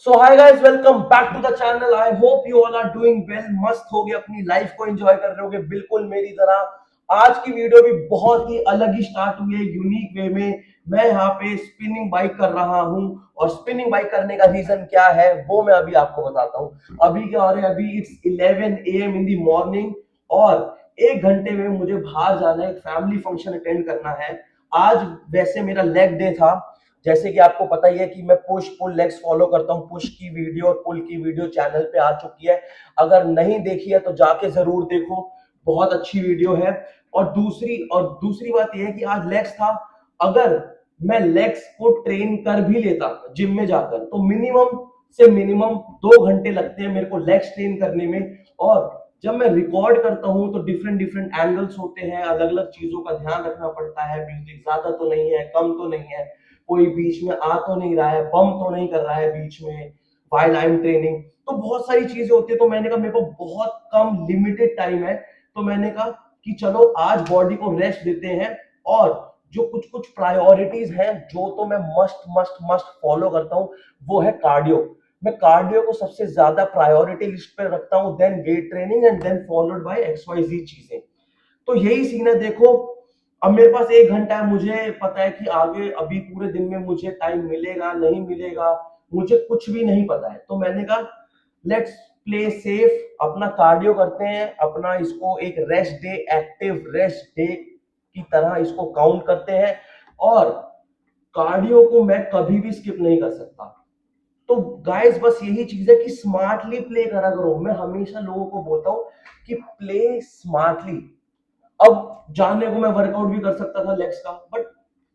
So hi guys, welcome back to the channel. I hope you all are doing well. मस्त हो गए, अपनी life को enjoy कर रहे होगे बिल्कुल मेरी तरह। आज की वीडियो भी बहुत ही अलग ही स्टार्ट हुई है, यूनिक वे में। मैं यहाँ पे स्पिनिंग बाइक कर रहा हूँ और स्पिनिंग बाइक करने का रीजन क्या है वो मैं अभी आपको बताता हूँ। अभी क्या हो रहा है, अभी it's 11 AM in the morning और 1 घंटे में मुझे बाहर जाना है, एक फैमिली फंक्शन अटेंड करना है। आज वैसे मेरा लेग डे था। जैसे कि आपको पता ही है कि मैं पुश पुल लेग्स फॉलो करता हूँ। पुश की वीडियो और पुल की वीडियो चैनल पे आ चुकी है, अगर नहीं देखी है तो जाके जरूर देखो, बहुत अच्छी वीडियो है। और दूसरी बात यह है कि आज लेग्स था। अगर मैं लेग्स को ट्रेन कर भी लेता जिम में जाकर तो मिनिमम से मिनिमम 2 घंटे लगते हैं मेरे को लेग्स ट्रेन करने में। और जब मैं रिकॉर्ड करता हूँ तो डिफरेंट डिफरेंट एंगल्स होते हैं, अलग अलग चीजों का ध्यान रखना पड़ता है। म्यूजिक ज्यादा तो नहीं है, कम तो नहीं है, कोई बीच में आ तो नहीं रहा है, बम तो नहीं कर रहा है बीच में व्हाइल आई एम ट्रेनिंग। तो बहुत सारी चीजें होती है। तो मैंने कहा मेरे को बहुत कम लिमिटेड टाइम है, तो मैंने कहा कि चलो आज बॉडी को रेस्ट देते हैं। और जो कुछ कुछ प्रायोरिटीज हैं जो तो मैं मस्ट मस्ट मस्ट फॉलो करता हूँ वो है कार्डियो। मैं कार्डियो को सबसे ज्यादा प्रायोरिटी लिस्ट पे रखता हूँ, then weight training and then followed by XYZ चीजें। तो यही सीन है। देखो, अब मेरे पास 1 घंटा है, मुझे पता है कि आगे अभी पूरे दिन में मुझे टाइम मिलेगा नहीं मिलेगा, मुझे कुछ भी नहीं पता है। तो मैंने कहा लेट्स प्ले सेफ, अपना कार्डियो करते हैं, अपना इसको एक rest day, active rest day की तरह इसको काउंट करते हैं। और कार्डियो को मैं कभी भी स्किप नहीं कर सकता। तो गाइस बस यही चीज है कि स्मार्टली प्ले करा करो। मैं हमेशा लोगों को बोलता हूँ कि प्ले स्मार्टली। अब जानने को मैं वर्कआउट भी कर सकता था लेग्स का, बट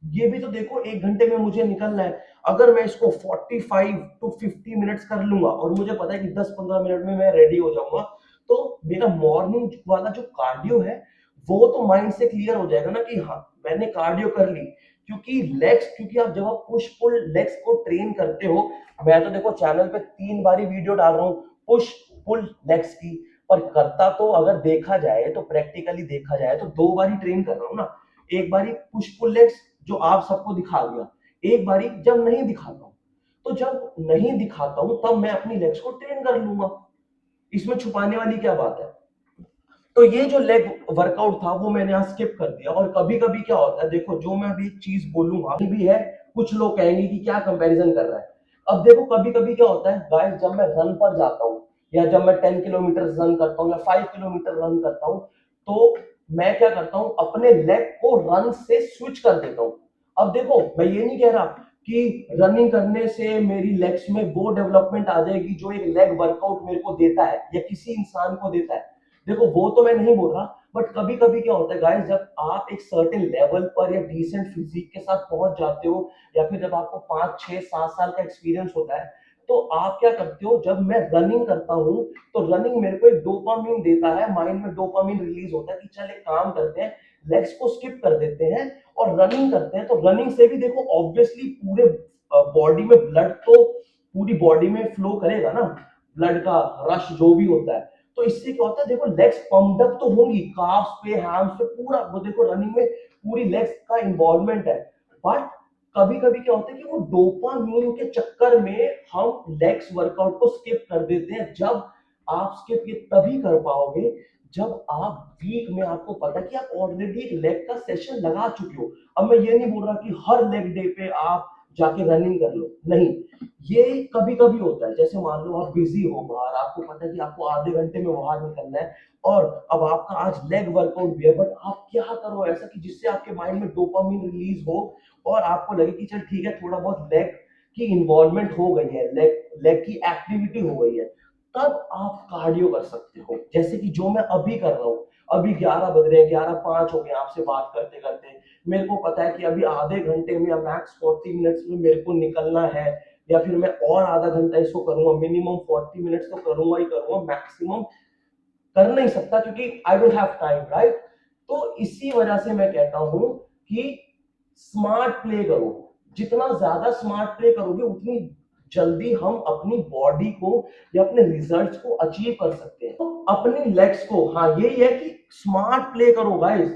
ये भी तो देखो 1 घंटे में मुझे निकलना है। अगर मैं इसको 45 to 50 मिनट्स कर लूंगा और मुझे पता है कि 10-15 मिनट में मैं रेडी हो जाऊंगा, तो मेरा मॉर्निंग वाला जो कार्डियो है वो तो माइंड से क्लियर हो जाएगा ना कि हाँ मैंने कार्डियो कर ली। क्योंकि आप जब आप पुश पुल लेग्स को ट्रेन करते हो, मैं तो देखो चैनल पे 3 बारी वीडियो डाल रहा हूँ पुश पुल लेग्स की। पर करता तो अगर देखा जाए तो प्रैक्टिकली देखा जाए तो 2 बारी ट्रेन कर रहा हूँ ना। एक बारी पुश पुल लेग्स जो आप सबको दिखा दिया, एक बारी जब नहीं दिखाता हूँ। तो जब नहीं दिखाता हूँ तब मैं अपनी लेग्स को ट्रेन कर लूंगा, इसमें छुपाने वाली क्या बात है। तो ये जो लेग वर्कआउट था वो मैंने आज स्किप कर दिया। और कभी कभी क्या होता है, देखो जो मैं अभी एक चीज बोलूंगा ये भी है, कुछ लोग कहेंगे कि क्या कंपैरिजन कर रहा है। अब देखो कभी कभी क्या होता है गाइस, जब मैं रन पर जाता हूँ या जब मैं 10 किलोमीटर रन करता हूँ या 5 किलोमीटर रन करता हूँ, तो मैं क्या करता हूँ अपने लेग को रन से स्विच कर देता हूँ। अब देखो मैं ये नहीं कह रहा कि रनिंग करने से मेरी लेग्स में वो डेवलपमेंट आ जाएगी जो एक लेग वर्कआउट मेरे को देता है या किसी इंसान को देता है। देखो वो तो मैं नहीं बोल रहा, बट कभी कभी क्या होता है गाइस, जब आप एक सर्टेन लेवल पर या डिसेंट फिजिक के साथ पहुंच जाते हो या फिर जब आपको 5 6 7 साल का एक्सपीरियंस होता है, तो आप क्या करते हो, जब मैं रनिंग करता हूँ तो रनिंग मेरे को एक डोपामिन देता है, माइंड में डोपामिन रिलीज होता है कि चल एक काम करते हैं, लेग्स को स्किप कर देते हैं और रनिंग करते हैं। तो रनिंग से भी देखो ऑब्वियसली पूरे बॉडी में ब्लड तो पूरी बॉडी में फ्लो करेगा ना, ब्लड का रश जो भी होता है। तो इससे क्या होता है, देखो लेग्स पम्प्ड अप तो होंगी, काफ्स पे हैम्स पे पूरा वो देखो रनिंग में पूरी लेग्स का इन्वॉल्वमेंट है। बट कभी कभी क्या होता है कि वो डोपामीन के चक्कर में हम लेग्स वर्कआउट को स्किप कर देते हैं। जब आप स्किप ये तभी कर पाओगे जब आप वीक में आपको पता है कि आप ऑलरेडी एक लेग का सेशन लगा चुके हो। अब मैं ये नहीं बोल रहा कि हर लेग डे पे आप जाके रनिंग कर लो, नहीं। ये कभी कभी होता है, जैसे मान लो आप बिजी हो बाहर, आपको पता है कि आपको आधे घंटे में बाहर निकलना है और अब आपका आज लेग वर्कआउट भी है, बट आप क्या करो ऐसा कि जिससे आपके माइंड में डोपामिन रिलीज हो और आपको लगे कि चल ठीक है थोड़ा बहुत लेग की इन्वॉल्वमेंट हो गई है, लेग लेग की एक्टिविटी हो गई है, तब आप कार्डियो कर सकते हो। जैसे कि जो मैं अभी कर रहा हूँ, अभी 11 बज रहे हैं, 11:05 हो गए आपसे बात करते करते। मेरे को पता है कि अभी आधे घंटे में या मैक्स 40 मिनट्स में मेरे को निकलना है, या फिर मैं और आधा घंटा इसको करूंगा, मिनिमम 40 मिनट्स तो करूंगा ही करूंगा, मैक्सिमम कर नहीं सकता क्योंकि I don't have time, right. तो इसी वजह से मैं कहता हूं कि स्मार्ट प्ले करो। जितना ज्यादा स्मार्ट प्ले करोगे उतनी जल्दी हम अपनी बॉडी को या अपने रिजल्ट्स को अचीव कर सकते हैं। तो अपने लेग्स को, हाँ यही है कि स्मार्ट प्ले करो गाइस।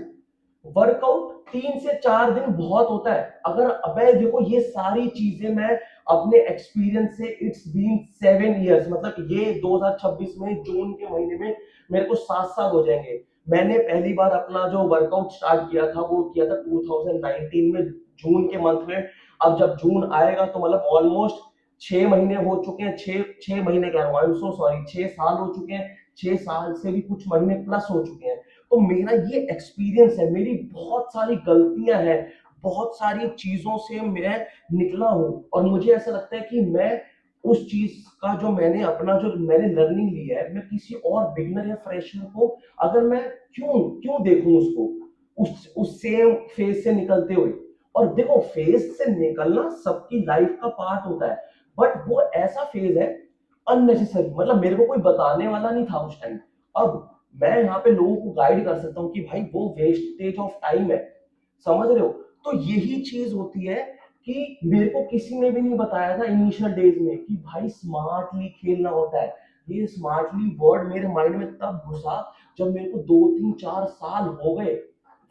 वर्कआउट 3 से 4 दिन बहुत होता है। अगर अबे देखो ये सारी चीजें मैं अपने एक्सपीरियंस से, इट्स बीन 7 इयर्स, मतलब ये 2026 में जून के महीने में मेरे को 7 साल हो जाएंगे। मैंने पहली बार अपना जो वर्कआउट स्टार्ट किया था वो किया था 2019 में, जून के मंथ में। अब जब जून आएगा तो मतलब ऑलमोस्ट 6 महीने हो चुके हैं, छह छह महीने कह रहा हूँ, सो सॉरी, 6 साल हो चुके हैं, 6 साल से भी कुछ महीने प्लस हो चुके हैं। तो मेरा ये एक्सपीरियंस है, मेरी बहुत सारी गलतियां हैं, बहुत सारी चीजों से मैं निकला हूँ, और मुझे ऐसा लगता है कि मैं उस चीज का जो मैंने अपना जो मैंने लर्निंग ली है, मैं किसी और बिगनर या फ्रेशर को अगर मैं क्यों क्यों देखूं उसको उस सेम फेज से निकलते हुए। और देखो फेज से निकलना सबकी लाइफ का पार्ट होता है, बट वो ऐसा फेज है अननेसेसरी, मतलब मेरे को कोई बताने वाला नहीं था उस टाइम। अब मैं यहाँ पे लोगों को गाइड कर सकता हूँ कि भाई वो वेस्टेज ऑफ टाइम है, समझ रहे हो? तो यही चीज होती है कि मेरे को किसी ने भी नहीं बताया था इनिशियल डेज में कि भाई स्मार्टली खेलना होता है। ये स्मार्टली वर्ड मेरे माइंड में तब घुसा जब मेरे को 2 3 4 साल हो गए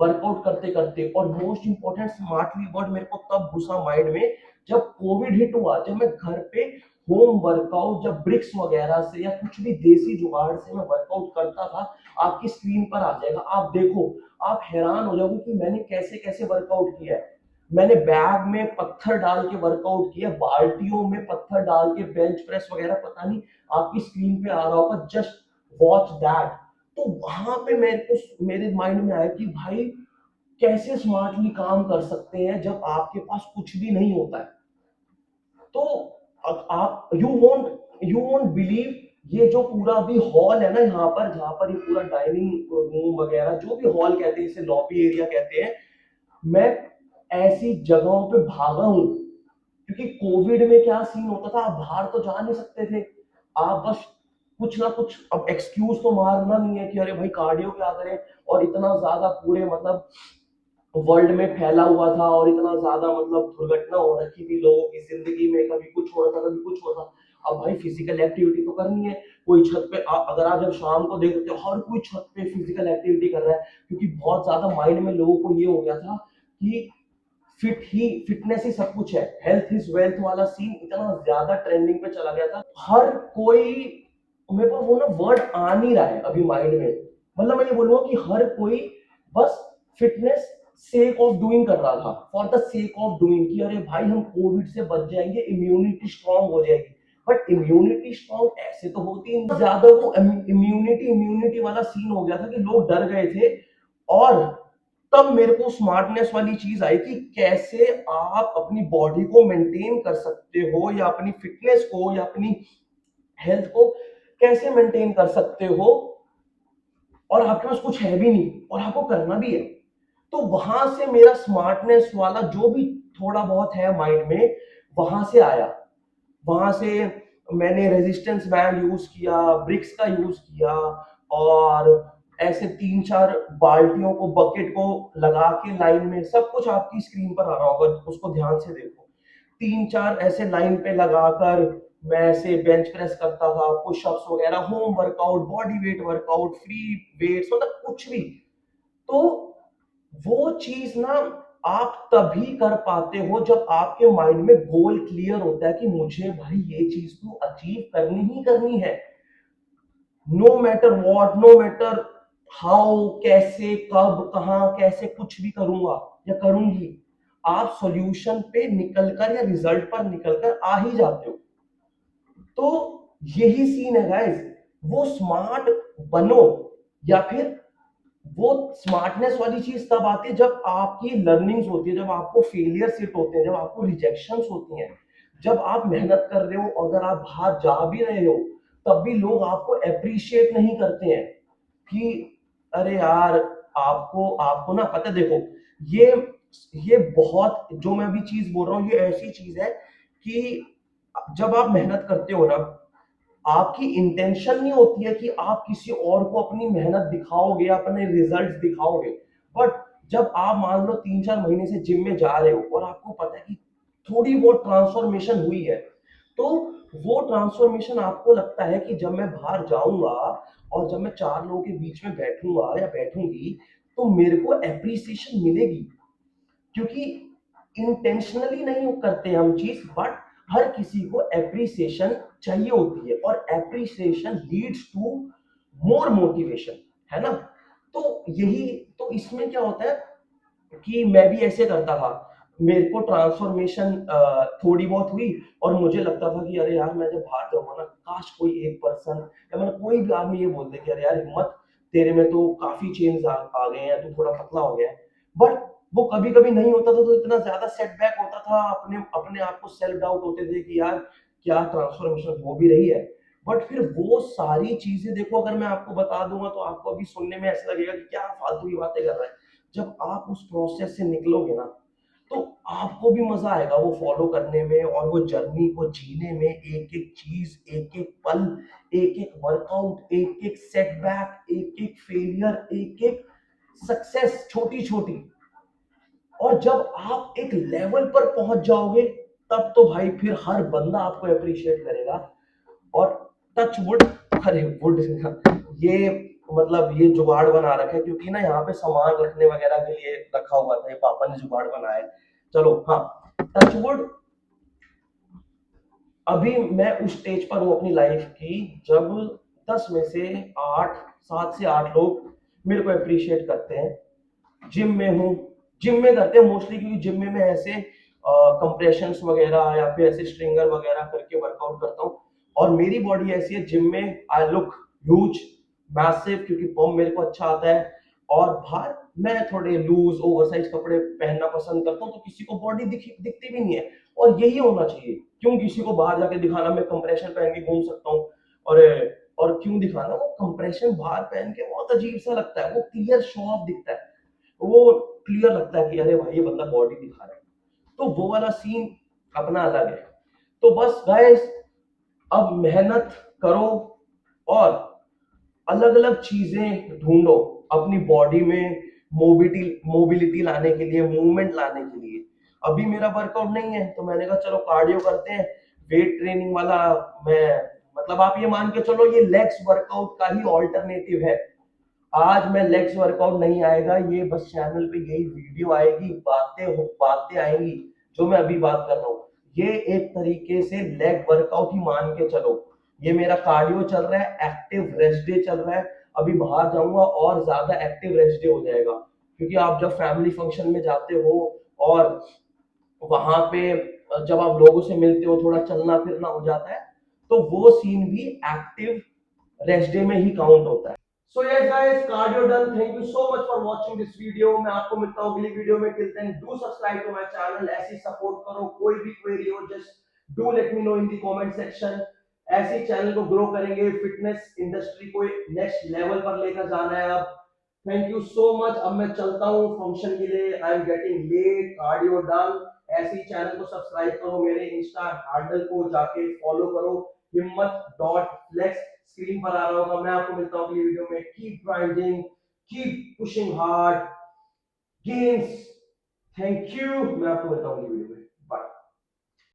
वर्कआउट करते करते, और मोस्ट इंपॉर्टेंट स्मार्टली वर्ड मेरे को तब घुसा माइंड में जब कोविड हिट हुआ, जब मैं घर पे होम वर्कआउट, जब ब्रिक्स वगैरह से या कुछ भी देसी जुगाड़ से मैं वर्कआउट करता था। आपकी स्क्रीन पर आ जाएगा, आप देखो, आप हैरान हो जाओगे कि मैंने कैसे कैसे वर्कआउट किया है। मैंने बैग में पत्थर डाल के वर्कआउट किया, बाल्टियों में पत्थर डाल के बेंच प्रेस वगैरह, पता नहीं आपकी स्क्रीन पे आ रहा होगा, जस्ट वॉच दैट। तो वहां पे मेरे माइंड में आया कि भाई कैसे स्मार्टली काम कर सकते हैं जब आपके पास कुछ भी नहीं होता है। तो अब आप यू वोंट बिलीव, ये जो पूरा अभी हॉल है ना यहाँ पर, जहाँ पर ये पूरा डाइनिंग रूम वगैरह जो भी हॉल कहते हैं, इसे लॉबी एरिया कहते हैं, मैं ऐसी जगहों पे भागा हूँ। क्योंकि कोविड में क्या सीन होता था, आप बाहर तो जा नहीं सकते थे, आप बस कुछ ना कुछ अब एक्सक्यूज तो मारना नहीं है कि अरे भाई कार्डियो क्या करें, और इतना ज्यादा पूरे मतलब वर्ल्ड में फैला हुआ था, और इतना ज्यादा मतलब दुर्घटना हो रखी थी लोगों की जिंदगी में, कभी कुछ हो रहा था कभी कुछ हो रहा था। अब भाई फिजिकल एक्टिविटी तो करनी है। कोई छत पे अगर आप जब शाम को देखते हो हर कोई छत पे फिजिकल एक्टिविटी कर रहा है, क्योंकि बहुत ज्यादा माइंड में लोगों को ये हो गया था कि फिटनेस ही सब कुछ है, हेल्थ इज वेल्थ वाला सीन इतना ज्यादा ट्रेंडिंग पे चला गया था। हर कोई, मेरे पास वो ना वर्ड आ नहीं रहा है अभी माइंड में, मतलब मैं ये बोलूंगा कि हर कोई बस फिटनेस सेक ऑफ डूइंग कर रहा था, for the sake of doing, कि अरे भाई हम कोविड से बच जाएंगे, इम्यूनिटी स्ट्रांग हो जाएगी। बट इम्यूनिटी स्ट्रांग ऐसे तो होती नहीं, ज्यादा वो इम्यूनिटी वाला सीन हो गया था कि लोग डर गए थे। और तब मेरे को स्मार्टनेस वाली चीज आई कि कैसे आप अपनी बॉडी को मेंटेन कर सकते हो, या अपनी फिटनेस को या अपनी हेल्थ को कैसे मेंटेन कर सकते हो, और आपके पास कुछ है भी नहीं और आपको करना भी है। तो वहां से मेरा स्मार्टनेस वाला जो भी थोड़ा बहुत है माइंड में, वहां से आया। वहां से मैंने रेजिस्टेंस बैंड यूज किया, ब्रिक्स का यूज किया, और ऐसे 3 4 बाल्टियों को, बकेट को लगा के लाइन में, सब कुछ आपकी स्क्रीन पर आ रहा होगा, उसको ध्यान से देखो। 3 4 ऐसे लाइन पे लगाकर मैं ऐसे बेंच प्रेस करता था, पुशअप्स वगैरह, home workout, body weight workout, free weights, मतलब कुछ भी। तो वो चीज ना आप तभी कर पाते हो जब आपके माइंड में गोल क्लियर होता है कि मुझे भाई ये चीज तो अचीव करनी ही करनी है, no matter what, no matter how, कैसे कब कहाँ कैसे, कुछ भी करूंगा या करूंगी। आप सॉल्यूशन पे निकलकर या रिजल्ट पर निकलकर आ ही जाते हो। तो यही सीन है गाइस, वो स्मार्ट बनो, या फिर वो स्मार्टनेस वाली चीज तब आती है जब आपकी लर्निंग्स होती है, जब आपको फेलियर हिट होते हैं, जब आपको रिजेक्शंस होती हैं, जब आप मेहनत कर रहे हो, अगर आप बाहर जा भी रहे हो, तब भी लोग आपको अप्रिशिएट नहीं करते हैं कि अरे यार, आपको आपको ना पता है, देखो ये ये बहुत, जो मैं भी चीज बोल रहा हूँ, ये ऐसी चीज है कि जब आप मेहनत करते हो ना, आपकी इंटेंशन नहीं होती है कि आप किसी और को अपनी मेहनत दिखाओगे, अपने रिजल्ट्स दिखाओगे। बट जब आप मान लो 3 4 महीने से जिम में जा रहे हो और आपको पता है कि थोड़ी बहुत ट्रांसफॉर्मेशन हुई है, तो वो ट्रांसफॉर्मेशन आपको लगता है कि जब मैं बाहर जाऊंगा और जब मैं 4 लोगों के बीच में बैठूंगा या बैठूंगी, तो मेरे को एप्रिसिएशन मिलेगी। क्योंकि इंटेंशनली नहीं करते हम चीज, बट हर किसी को एप्रिसिएशन चाहिए होती है, और appreciation leads to more motivation, है ना। तो यही, तो इसमें क्या होता है कि मैं भी ऐसे करता था। मेरे को ट्रांसफॉर्मेशन थोड़ी बहुत हुई, और मुझे लगता था कि अरे यार, मैं जब बाहर जाऊंगा ना, काश कोई एक पर्सन या मतलब कोई भी आदमी ये बोल दे कि अरे यार हिम्मत, तेरे में तो काफी चेंज आ गए हैं, तू थोड़ा पतला हो गया है। बट वो कभी कभी नहीं होता था, तो इतना ज्यादा सेटबैक होता था, अपने अपने आप को सेल्फ डाउट होते थे कि यार क्या ट्रांसफॉर्मेशन हो भी रही है। बट फिर वो सारी चीजें देखो, अगर मैं आपको बता दूंगा तो आपको अभी सुनने में ऐसा लगेगा कि क्या फालतू की बातें कर रहा है। जब आप उस प्रोसेस से निकलोगे ना, तो आपको भी मजा आएगा वो फॉलो करने में, और वो जर्नी को जीने में, एक एक चीज, एक एक पल, एक एक वर्कआउट, एक एक सेटबैक, एक एक फेलियर, एक एक सक्सेस छोटी छोटी। और जब आप एक लेवल पर पहुंच जाओगे, तब तो भाई फिर हर बंदा आपको अप्रिशिएट करेगा। और टच वुड, अरे वुड, ये मतलब ये जुगाड़ बना रखा है, क्योंकि ना यहाँ पे सामान रखने वगैरह के लिए रखा हुआ था, ये पापा ने जुगाड़ बनाया है। चलो हाँ, टच वुड। अभी मैं उस स्टेज पर हूँ अपनी लाइफ की, जब 10 में से 8, 7 से 8 लोग मेरे को अप्रिशिएट करते हैं। जिम में हूँ, जिम में करते हैं मोस्टली, क्योंकि जिम में मैं ऐसे कंप्रेशंस वगैरह या फिर ऐसे स्ट्रिंगर वगैरह करके वर्कआउट करता हूँ। और मेरी बॉडी ऐसी है, जिम में आई लुक ह्यूज, मैसिव, क्योंकि पम्प मेरे को अच्छा आता है। और बाहर मैं थोड़े लूज ओवरसाइज कपड़े पहनना पसंद करता हूँ, तो किसी को बॉडी दिखती भी नहीं है। और यही होना चाहिए, क्यों किसी को बाहर जाके दिखाना, मैं कंप्रेशन पहन के घूम सकता हूँ। और क्यों दिखाना, वो कंप्रेशन बाहर पहन के बहुत अजीब सा लगता है, वो क्लियर शो ऑफ दिखता है, वो क्लियर लगता है कि अरे भाई ये बंदा बॉडी दिखा रहा है। तो वो वाला सीन अपना अलग है। तो बस गाइस, अब मेहनत करो, और अलग अलग चीजें ढूंढो अपनी बॉडी में, मोबिलिटी मोबिलिटी लाने के लिए, मूवमेंट लाने के लिए। अभी मेरा वर्कआउट नहीं है, तो मैंने कहा चलो कार्डियो करते हैं, वेट ट्रेनिंग वाला। मैं मतलब आप ये मान के चलो, ये लेग्स वर्कआउट का ही ऑल्टरनेटिव है। आज मैं लेग्स वर्कआउट नहीं आएगा, ये बस चैनल पे यही वीडियो आएगी, बातें आएंगी जो मैं अभी बात कर रहा हूँ। ये एक तरीके से लेग वर्कआउट ही मान के चलो। ये मेरा कार्डियो चल रहा है, एक्टिव रेस्ट डे चल रहा है। अभी बाहर जाऊंगा और ज्यादा एक्टिव रेस्ट डे हो जाएगा, क्योंकि आप जब फैमिली फंक्शन में जाते हो, और वहां पे जब आप लोगों से मिलते हो, थोड़ा चलना फिरना हो जाता है, तो वो सीन भी एक्टिव रेस्ट डे में ही काउंट होता है। So yes guys, cardio done. Thank you so much for watching this video. मैं आपको मिलता हूँ अगली वीडियो में। Till then do subscribe to my channel, ऐसी सपोर्ट करो। कोई भी क्वेरी हो, just do let me know in the comment section. ऐसे चैनल को ग्रो करेंगे, फिटनेस इंडस्ट्री को नेक्स्ट लेवल पर लेकर जाना है अब। Thank you so much. अब मैं चलता हूँ फंक्शन के लिए, I am getting late. Cardio done. ऐसी चैनल को सब्सक्राइब करो, मेरे इंस्टा हैंडल को जाके फॉलो करो, हिम्मत.फ्लेक्स। स्क्रीन पर आ रहा होगा। मैं आपको मिलता हूँ अगली वीडियो में। Keep grinding, keep pushing hard, games. Thank you. मैं आपको मिलता हूँ अगली वीडियो में।